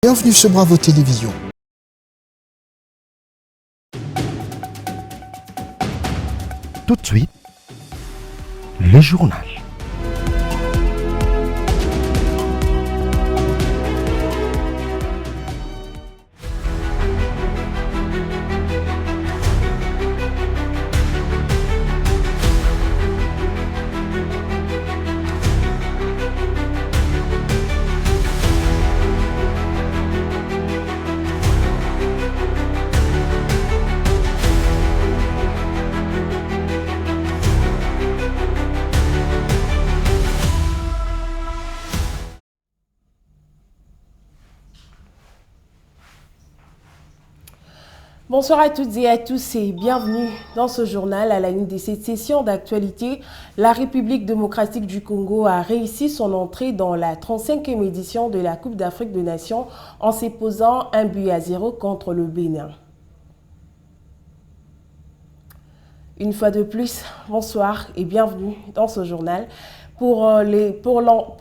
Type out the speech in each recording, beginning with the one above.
Bienvenue sur Bravo Télévision. Tout de suite, le journal. Bonsoir à toutes et à tous et bienvenue dans ce journal. À la ligne de cette session d'actualité, la République démocratique du Congo a réussi son entrée dans la 35e édition de la Coupe d'Afrique des Nations en s'imposant 1-0 contre le Bénin. Une fois de plus, bonsoir et bienvenue dans ce journal. Pour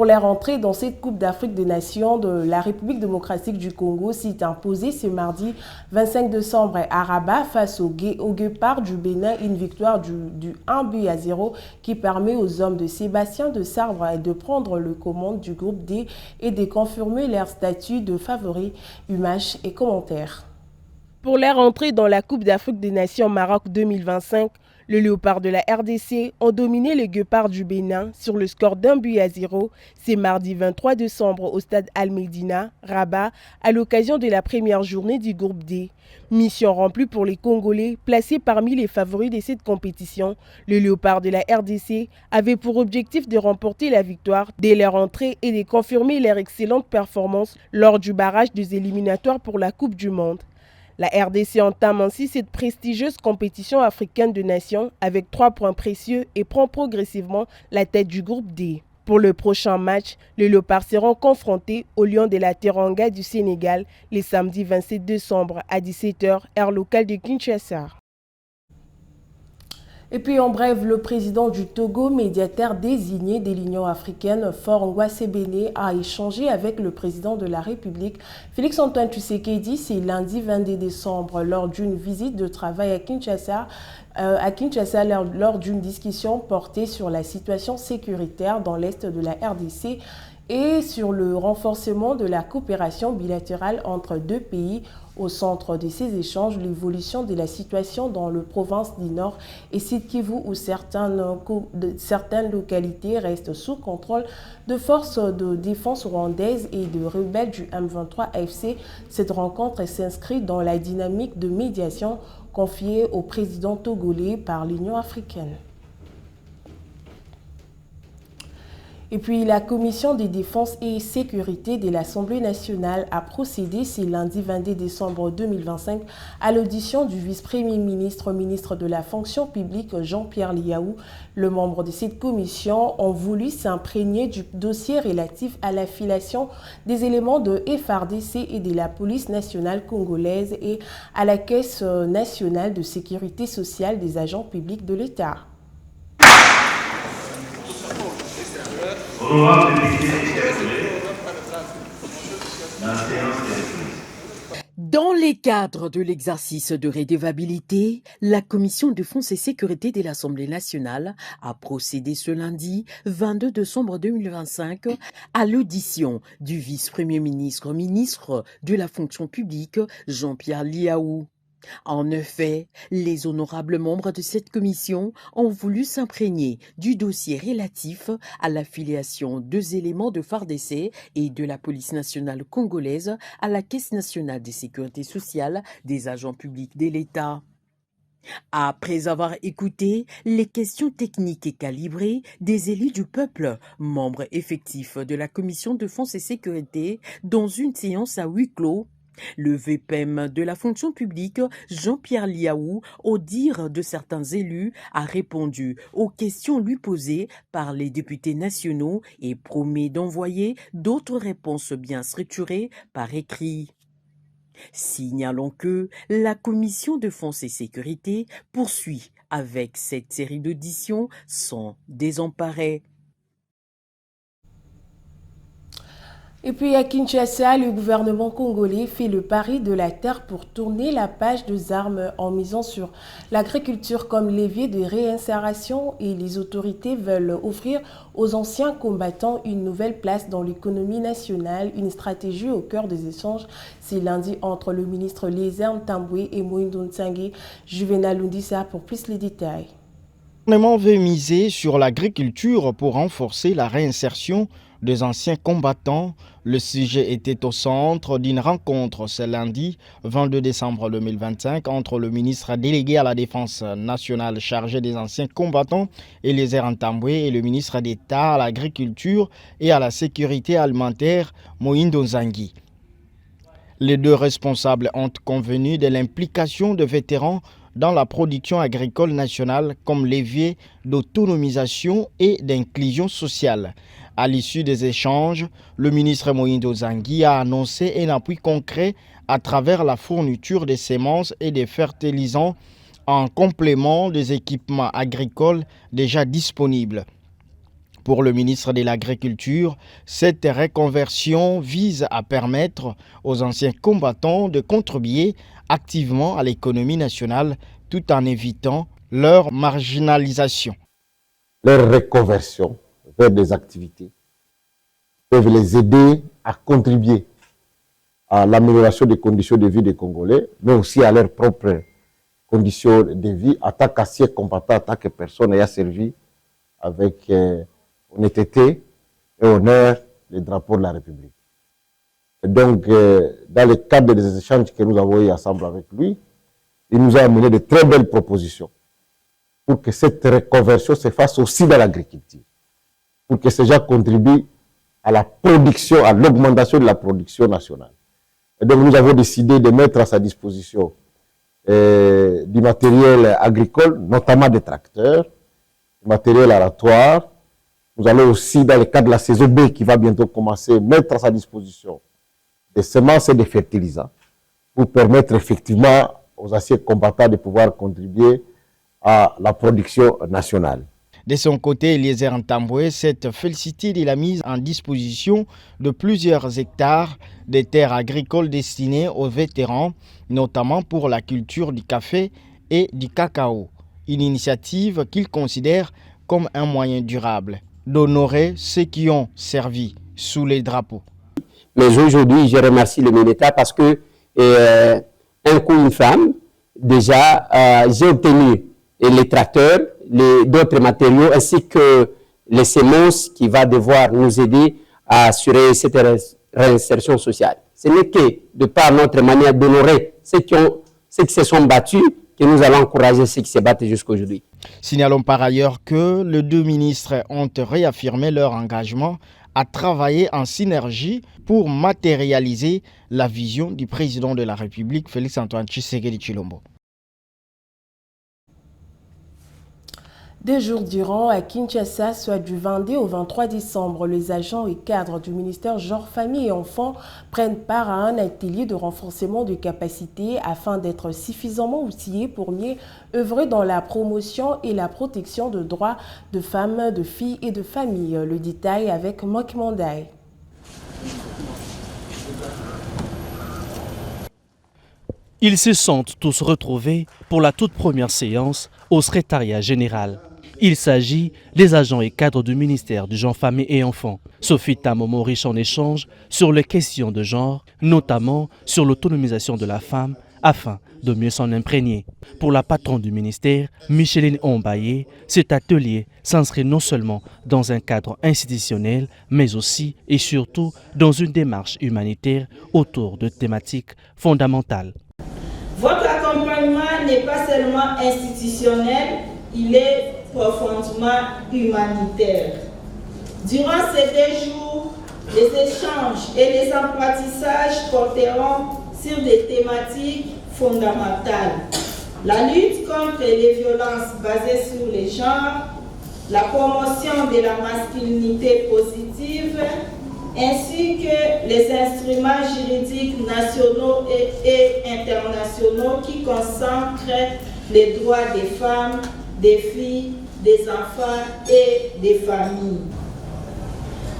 les rentrées dans cette Coupe d'Afrique des Nations, la République démocratique du Congo s'est imposée ce mardi 25 décembre à Rabat face au Guépard du Bénin, une victoire du 1-0 qui permet aux hommes de Sébastien de Sarbre de prendre le commande du groupe D et de confirmer leur statut de favori. Images et commentaires. Pour les rentrées dans la Coupe d'Afrique des Nations Maroc 2025, le Léopard de la RDC ont dominé le Guépard du Bénin sur le score d'1-0. C'est mardi 23 décembre au stade Al-Medina, Rabat, à l'occasion de la première journée du groupe D. Mission remplie pour les Congolais, placés parmi les favoris de cette compétition. Le Léopard de la RDC avait pour objectif de remporter la victoire dès leur entrée et de confirmer leur excellente performance lors du barrage des éliminatoires pour la Coupe du Monde. La RDC entame ainsi cette prestigieuse compétition africaine de nations avec 3 points précieux et prend progressivement la tête du groupe D. Pour le prochain match, les Léopards seront confrontés aux Lions de la Teranga du Sénégal les samedis 27 décembre à 17h, heure locale de Kinshasa. Et puis en bref, le président du Togo, médiateur désigné de l'Union africaine, Faure Gnassingbé, a échangé avec le président de la République, Félix-Antoine Tshisekedi, ce lundi 22 décembre, lors d'une visite de travail à Kinshasa, lors d'une discussion portée sur la situation sécuritaire dans l'est de la RDC et sur le renforcement de la coopération bilatérale entre deux pays. Au centre de ces échanges, l'évolution de la situation dans le province du Nord et Sud-Kivu où certaines localités restent sous contrôle de forces de défense rwandaises et de rebelles du M23 AFC. Cette rencontre s'inscrit dans la dynamique de médiation confiée au président togolais par l'Union africaine. Et puis, la Commission des défenses et sécurité de l'Assemblée nationale a procédé ce lundi 22 décembre 2025 à l'audition du vice-premier ministre, ministre de la fonction publique Jean-Pierre Liaou. Les membres de cette commission ont voulu s'imprégner du dossier relatif à l'affiliation des éléments de FARDC et de la police nationale congolaise et à la Caisse nationale de sécurité sociale des agents publics de l'État. Dans les cadres de l'exercice de redevabilité, la Commission défense et sécurité de l'Assemblée nationale a procédé ce lundi 22 décembre 2025 à l'audition du vice-premier ministre, ministre de la fonction publique Jean-Pierre Liaou. En effet, les honorables membres de cette commission ont voulu s'imprégner du dossier relatif à l'affiliation deux éléments de FARDC et de la police nationale congolaise à la Caisse nationale de sécurité sociale des agents publics de l'État. Après avoir écouté les questions techniques et calibrées des élus du peuple, membres effectifs de la commission défense et sécurité, dans une séance à huis clos, le VPM de la fonction publique, Jean-Pierre Liaou, au dire de certains élus, a répondu aux questions lui posées par les députés nationaux et promet d'envoyer d'autres réponses bien structurées par écrit. Signalons que la Commission défense et sécurité poursuit avec cette série d'auditions sans désemparer. Et puis à Kinshasa, le gouvernement congolais fait le pari de la terre pour tourner la page des armes en misant sur l'agriculture comme levier de réinsération et les autorités veulent offrir aux anciens combattants une nouvelle place dans l'économie nationale, une stratégie au cœur des échanges. C'est lundi entre le ministre Lézerne Tamboué et Moïndo Ntsangé. Juvenal Lundissa pour plus les détails. Le gouvernement veut miser sur l'agriculture pour renforcer la réinsertion des anciens combattants. Le sujet était au centre d'une rencontre ce lundi 22 décembre 2025 entre le ministre délégué à la défense nationale chargé des anciens combattants Lézerne Tamboué et le ministre d'État à l'agriculture et à la sécurité alimentaire Moïndo Ntsangé. Les deux responsables ont convenu de l'implication de vétérans dans la production agricole nationale comme levier d'autonomisation et d'inclusion sociale. À l'issue des échanges, le ministre Moïndo Ntsangé a annoncé un appui concret à travers la fourniture de semences et de fertilisants en complément des équipements agricoles déjà disponibles. Pour le ministre de l'Agriculture, cette reconversion vise à permettre aux anciens combattants de contribuer activement à l'économie nationale tout en évitant leur marginalisation. Leur reconversion vers des activités peuvent les aider à contribuer à l'amélioration des conditions de vie des Congolais, mais aussi à leurs propres conditions de vie en tant qu'ancien combattant, en tant que personne ayant servi avec honnêteté et honneur les drapeaux de la République. Et donc, dans le cadre des échanges que nous avons eu ensemble avec lui, il nous a amené de très belles propositions pour que cette reconversion se fasse aussi dans l'agriculture, pour que ces gens contribuent à la production, à l'augmentation de la production nationale. Et donc, nous avons décidé de mettre à sa disposition du matériel agricole, notamment des tracteurs, du matériel aratoire. Nous allons aussi, dans le cadre de la saison B qui va bientôt commencer, mettre à sa disposition des semences et des fertilisants pour permettre effectivement aux anciens combattants de pouvoir contribuer à la production nationale. De son côté, Lézerne Tamboué s'est félicité de la mise en disposition de plusieurs hectares de terres agricoles destinées aux vétérans, notamment pour la culture du café et du cacao. Une initiative qu'il considère comme un moyen durable d'honorer ceux qui ont servi sous les drapeaux. Mais aujourd'hui, je remercie le Minéta parce que un coup, une femme, déjà, j'ai obtenu les tracteurs, d'autres matériaux, ainsi que les semences qui va devoir nous aider à assurer cette réinsertion sociale. Ce n'est que de par notre manière d'honorer ceux qui se sont battus que nous allons encourager ceux qui se battent jusqu'à aujourd'hui. Signalons par ailleurs que les deux ministres ont réaffirmé leur engagement à travailler en synergie pour matérialiser la vision du président de la République, Félix-Antoine Tshisekedi Tshilombo. 2 jours durant à Kinshasa, soit du 22 au 23 décembre, les agents et cadres du ministère Genre, Famille et Enfants prennent part à un atelier de renforcement de capacités afin d'être suffisamment outillés pour mieux œuvrer dans la promotion et la protection de droits de femmes, de filles et de familles. Le détail avec Mok Mandaï. Ils se sentent tous retrouvés pour la toute première séance au secrétariat général. Il s'agit des agents et cadres du ministère du Genre, Famille et Enfants. Ce fut un moment riche en échanges sur les questions de genre, notamment sur l'autonomisation de la femme, afin de mieux s'en imprégner. Pour la patronne du ministère, Micheline Ombaye, cet atelier s'inscrit non seulement dans un cadre institutionnel, mais aussi et surtout dans une démarche humanitaire autour de thématiques fondamentales. Votre accompagnement n'est pas seulement institutionnel, il est profondément humanitaire. Durant ces 2 jours, les échanges et les apprentissages porteront sur des thématiques fondamentales. La lutte contre les violences basées sur les genres, la promotion de la masculinité positive, ainsi que les instruments juridiques nationaux et internationaux qui consacrent les droits des femmes, des filles, des enfants et des familles.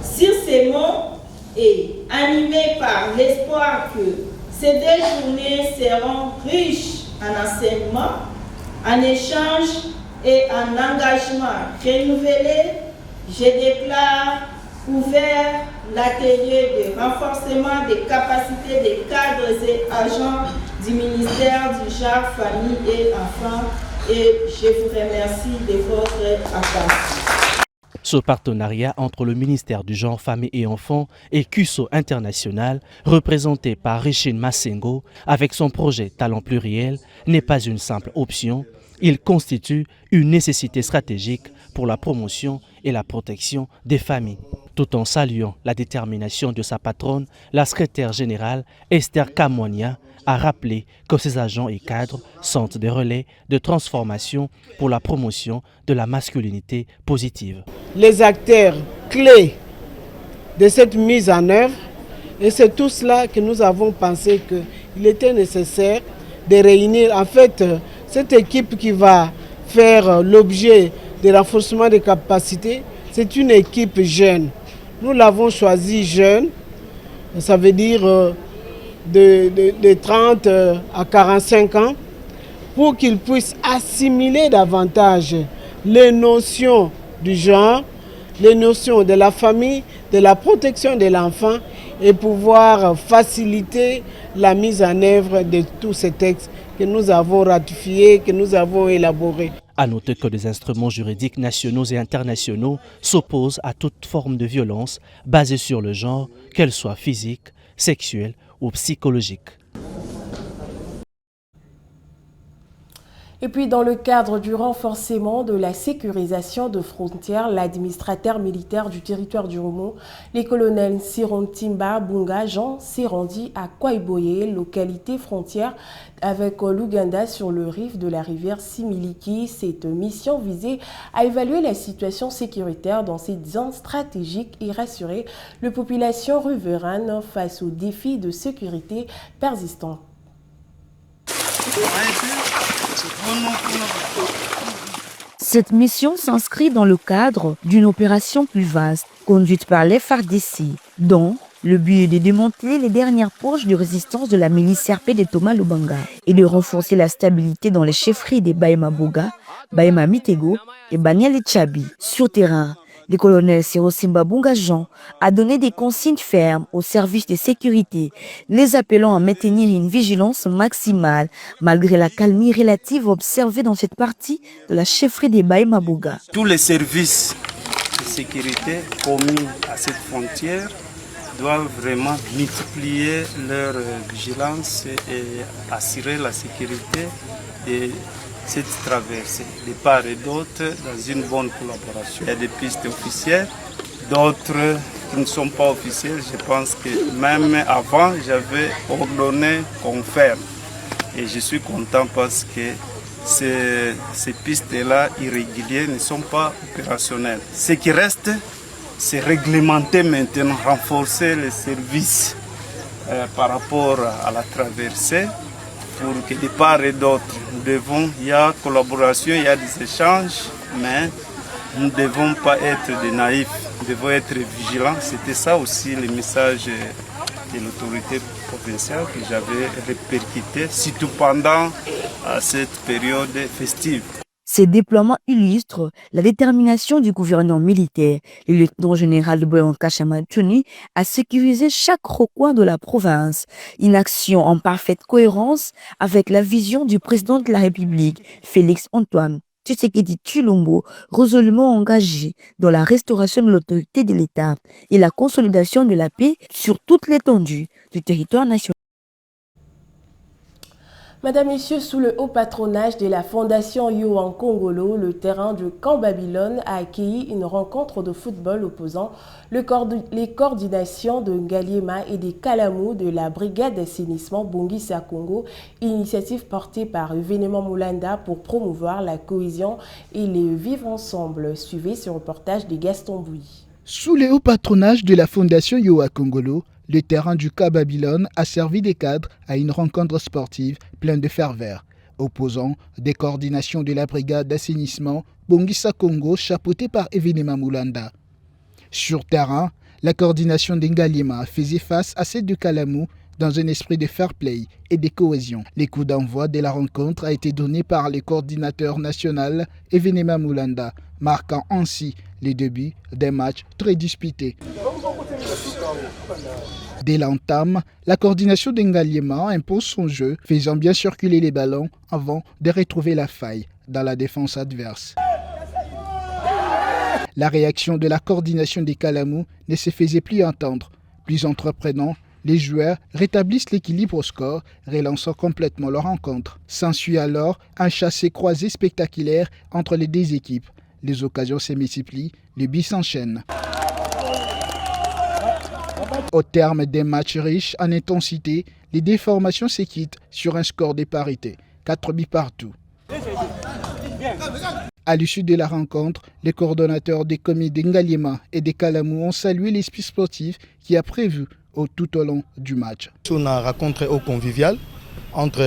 Sur ces mots, et animé par l'espoir que ces 2 journées seront riches en enseignement, en échange et en engagement renouvelé, je déclare ouvert l'atelier de renforcement des capacités des cadres et agents du ministère du genre, famille et enfants, et je vous remercie de votre attention. Ce partenariat entre le ministère du Genre, Famille et Enfants et CUSO International, représenté par Richine Massengo, avec son projet Talent Pluriel, n'est pas une simple option. Il constitue une nécessité stratégique pour la promotion et la protection des familles. Tout en saluant la détermination de sa patronne, la secrétaire générale Esther Kamwania a rappelé que ces agents et cadres sont des relais de transformation pour la promotion de la masculinité positive. Les acteurs clés de cette mise en œuvre, et c'est tout cela que nous avons pensé qu'il était nécessaire de réunir en fait cette équipe qui va faire l'objet du renforcement des capacités. C'est une équipe jeune. Nous l'avons choisie jeune, ça veut dire de 30 à 45 ans, pour qu'ils puissent assimiler davantage les notions du genre, les notions de la famille, de la protection de l'enfant et pouvoir faciliter la mise en œuvre de tous ces textes que nous avons ratifiés, que nous avons élaborés. À noter que des instruments juridiques nationaux et internationaux s'opposent à toute forme de violence basée sur le genre, qu'elle soit physique, sexuelle ou psychologique. Et puis, dans le cadre du renforcement de la sécurisation de frontières, l'administrateur militaire du territoire du Romo, les colonels Sirontimba Bunga Jean s'est rendu à Kwaiboye, localité frontière avec l'Ouganda sur le rift de la rivière Similiki. Cette mission visait à évaluer la situation sécuritaire dans cette zone stratégique et rassurer les populations riveraines face aux défis de sécurité persistants. Cette mission s'inscrit dans le cadre d'une opération plus vaste, conduite par les FARDC, dont le but est de démanteler les dernières poches de résistance de la milice RP de Thomas Lubanga et de renforcer la stabilité dans les chefferies des Bahema Boga, Bahema Mitego et Baniel Chabi. Sur terrain, le colonel Sirosimba Bunga Jean a donné des consignes fermes aux services de sécurité, les appelant à maintenir une vigilance maximale malgré la calmie relative observée dans cette partie de la chefferie des Bahema Boga. Tous les services de sécurité commis à cette frontière doivent vraiment multiplier leur vigilance et assurer la sécurité de cette traversée de part et d'autre dans une bonne collaboration. Il y a des pistes officielles, d'autres qui ne sont pas officielles. Je pense que même avant, j'avais ordonné qu'on ferme. Et je suis content parce que ces pistes-là irrégulières ne sont pas opérationnelles. Ce qui reste, c'est réglementer maintenant, renforcer les services par rapport à la traversée pour que de part et d'autre, il y a collaboration, il y a des échanges, mais nous ne devons pas être des naïfs, nous devons être vigilants. C'était ça aussi le message de l'autorité provinciale que j'avais répercuté, surtout pendant cette période festive. Ces déploiements illustrent la détermination du gouvernement militaire, le lieutenant-général de Boyanka Chamatuni, à sécuriser chaque recoin de la province. Une action en parfaite cohérence avec la vision du président de la République, Félix Antoine Tshisekedi Tshilombo, résolument engagé dans la restauration de l'autorité de l'État et la consolidation de la paix sur toute l'étendue du territoire national. Madame, Messieurs, sous le haut patronage de la Fondation Yohan Congolo, le terrain du Camp Babylone a accueilli une rencontre de football opposant les coordinations de Ngaliema et des Kalamou de la brigade d'assainissement Bongisa Congo, initiative portée par Evenement Moulanda pour promouvoir la cohésion et les vivre ensemble. Suivez ce reportage de Gaston Bouilly. Sous le haut patronage de la Fondation Yohan Congolo, le terrain du Camp Babylone a servi de cadre à une rencontre sportive pleine de ferveur, opposant des coordinations de la brigade d'assainissement Bongisa Congo chapeautée par Evenement Moulanda. Sur terrain, La coordination d'Ngalima faisait face à celle de Kalamou dans un esprit de fair play et de cohésion. Les coups d'envoi de la rencontre a été donné par le coordinateur national Evenema Moulanda, marquant ainsi les débuts d'un match très disputé. Dès l'entame, la coordination d'Ngalima impose son jeu, faisant bien circuler les ballons avant de retrouver la faille dans la défense adverse. La réaction de la coordination des Kalamou ne se faisait plus entendre. Plus entreprenant, les joueurs rétablissent l'équilibre au score, relançant complètement leur rencontre. S'ensuit alors un chassé-croisé spectaculaire entre les deux équipes. Les occasions se multiplient, les buts s'enchaînent. Au terme des matchs riches en intensité, les deux formations se quittent sur un score de parité, 4 buts partout. À l'issue de la rencontre, les coordonnateurs des comités d'Ngalima et des Kalamou ont salué l'esprit sportif qui a prévu tout au long du match. On a rencontré au convivial entre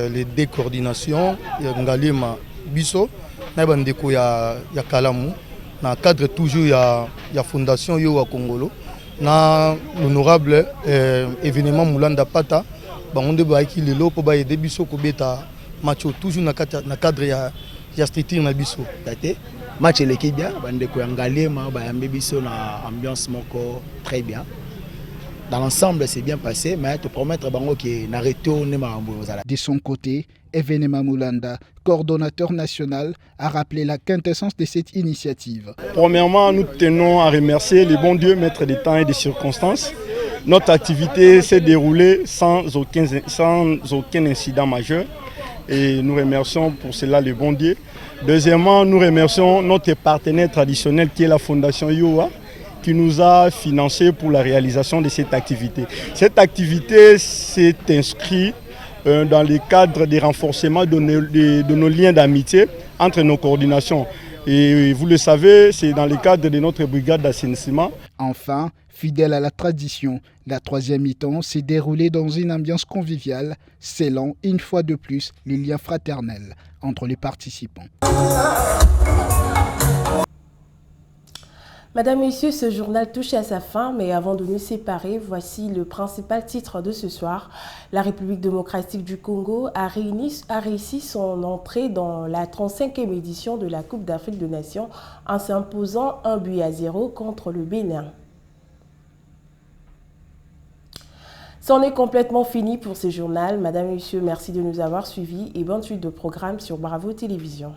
les deux coordinations, Ngalima Bisso, Nabandeko ya Kalamou, dans le cadre toujours ya Fondation Yowa Congolo, na l'honorable événement Moulanda Pata, bangonde ba ki lelo po ba aider Bisso ko beta match toujours na cadre ya structure na Bisso. Tate match l'équipe bien, bandeko ya Ngalima ba yambe Bisso na ambiance moko très bien. Dans l'ensemble, c'est bien passé, mais te promettre que na retourné marambo. De son côté, Evenema Moulanda, coordonnateur national, a rappelé la quintessence de cette initiative. Premièrement, nous tenons à remercier les bons dieux, maîtres des temps et des circonstances. Notre activité s'est déroulée sans aucun incident majeur et nous remercions pour cela les bons dieux. Deuxièmement, nous remercions notre partenaire traditionnel qui est la Fondation Yowa, qui nous a financé pour la réalisation de cette activité. Cette activité s'est inscrite dans le cadre des renforcements de nos liens d'amitié entre nos coordinations. Et vous le savez, c'est dans le cadre de notre brigade d'assainissement. Enfin, fidèle à la tradition, la troisième mi-temps s'est déroulée dans une ambiance conviviale, scellant une fois de plus les liens fraternels entre les participants. Madame, Messieurs, ce journal touche à sa fin, mais avant de nous séparer, voici le principal titre de ce soir. La République démocratique du Congo a réussi son entrée dans la 35e édition de la Coupe d'Afrique des Nations en s'imposant 1-0 contre le Bénin. C'en est complètement fini pour ce journal. Madame, Messieurs, merci de nous avoir suivis et bonne suite de programme sur Bravo Télévision.